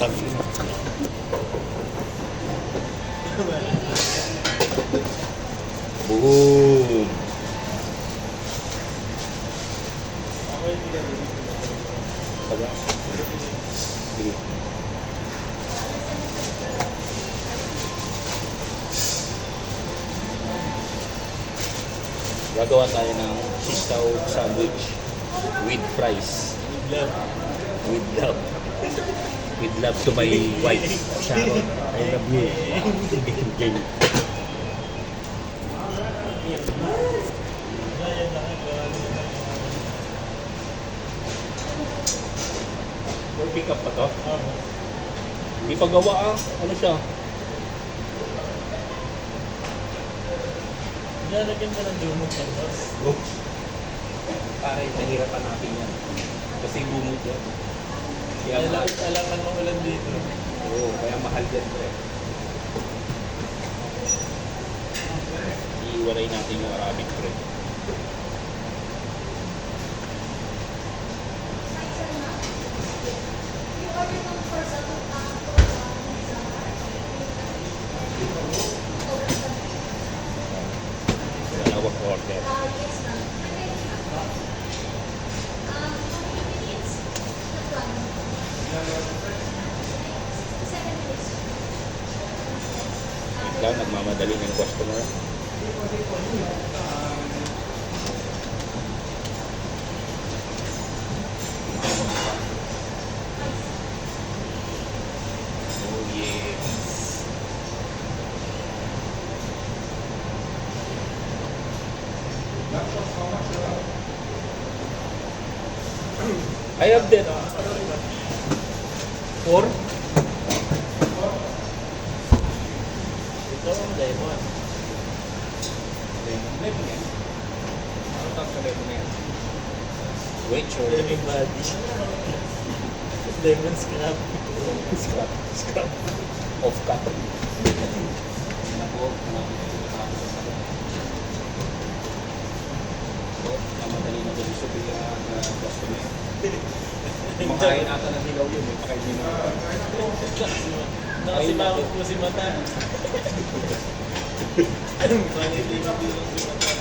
Sabi mo. Boom! Taga. Sige. Gagawa tayo ng sistaw sandwich with fries. With love. With love to my wife, Sharon. I love you. Jenny. May pick up pa to? Hindi pa gawa ah. Ano siya? Lalagyan mo ng lumot ng boss. Pare, nahirapan natin yan. Kasi bumot yan. Kaya Alangan mo ulan dito. Oo, kaya mahal yan pre. Iiwalay natin yung Arabic pre. Dalawang order. Wait lang, nagmamadali ng customer. Oh yes. I have that. 4? Ito ang lemon. Lemon yan. Ano tawag sa lemon yan? Wait, sure. Lemon body. Lemon scrap. Scrap. Scrap. Off cut. Naku, namadali na dali sa pila na customer. Makain ata na nilaw yun. May pakain din na. Nakasimangot po si Mata. Manili na din si Mata.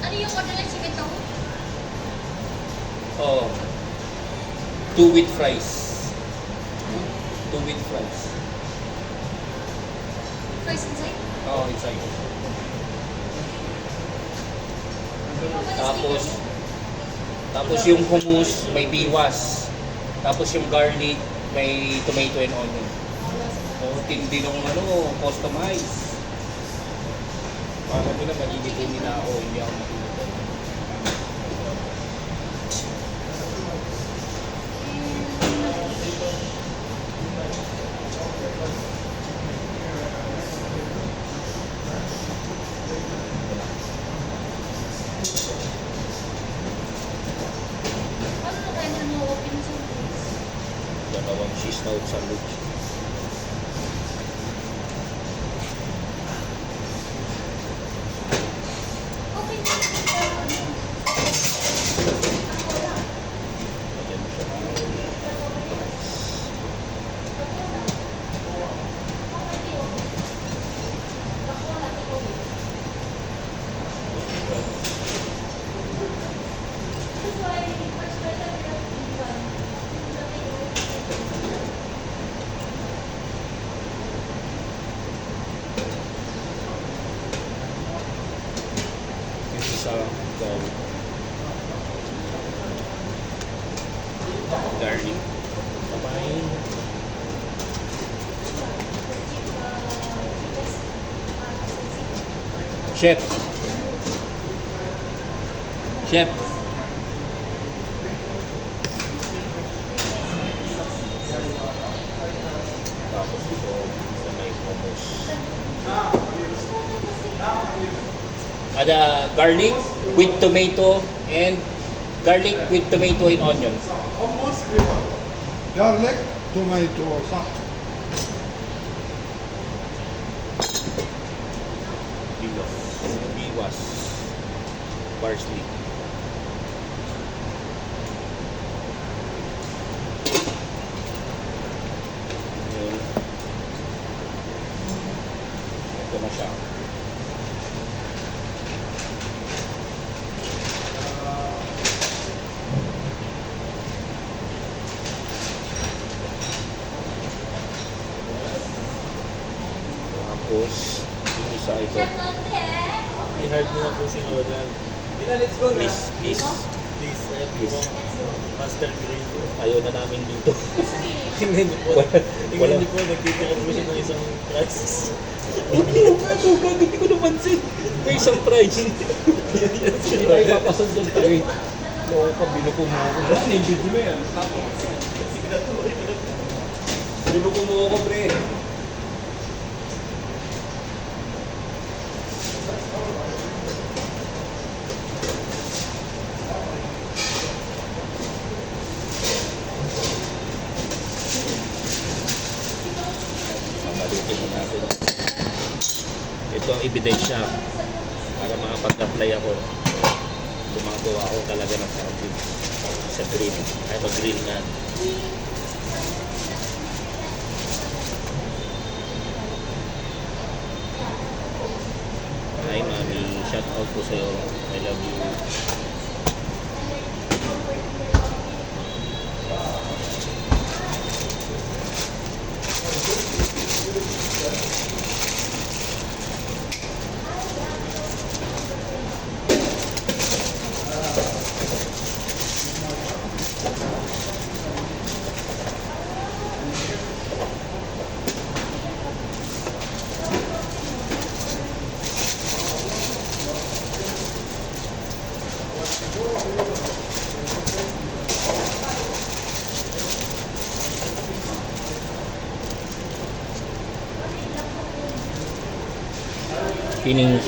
Ano yung order ng chicken to? Oh. 2 with fries. 2 with fries. Fries inside? Oh, inside. Tapos yung hummus may biwas. Tapos yung garlic may tomato and onion. So, tindi nung customize. Para mo na magiging nila ako, hindi ako matulog. Ano na tayo na open sa place? Dalawang cheese na sandwich. Open na yung ano. Ayan siya. Ito sa garlic. Kapain. Chef. Chef. Tapos ito sa may hummus. Ada garlic with tomato and garlic with tomato and onion. Garlic, tomato, صح. Biwas. Parsley. na siya. Tapos, yung isa ito. I-hard mo na po si Roland. Let's go na. Please, please. Please, Please. Master grade. Ayaw na namin dito. Tingnan niyo po. Wala- Tingnan wala. niyo po, nagtitira po siya ng isang price. Hindi yung kaso, hindi ko napansin. May isang price. Hindi tayo papasok doon tayo. Loko ka, binuko mo ako. Ano yung video mo yan? Binuko mo ako, pre. Mamalutin mo natin. Ito ang ebidensya para makapag-apply ako. Gumagawa ako talaga ng sounding sa green. Ay, mag-green na. Hi, mami. Shout out po sa'yo. I love you. Pining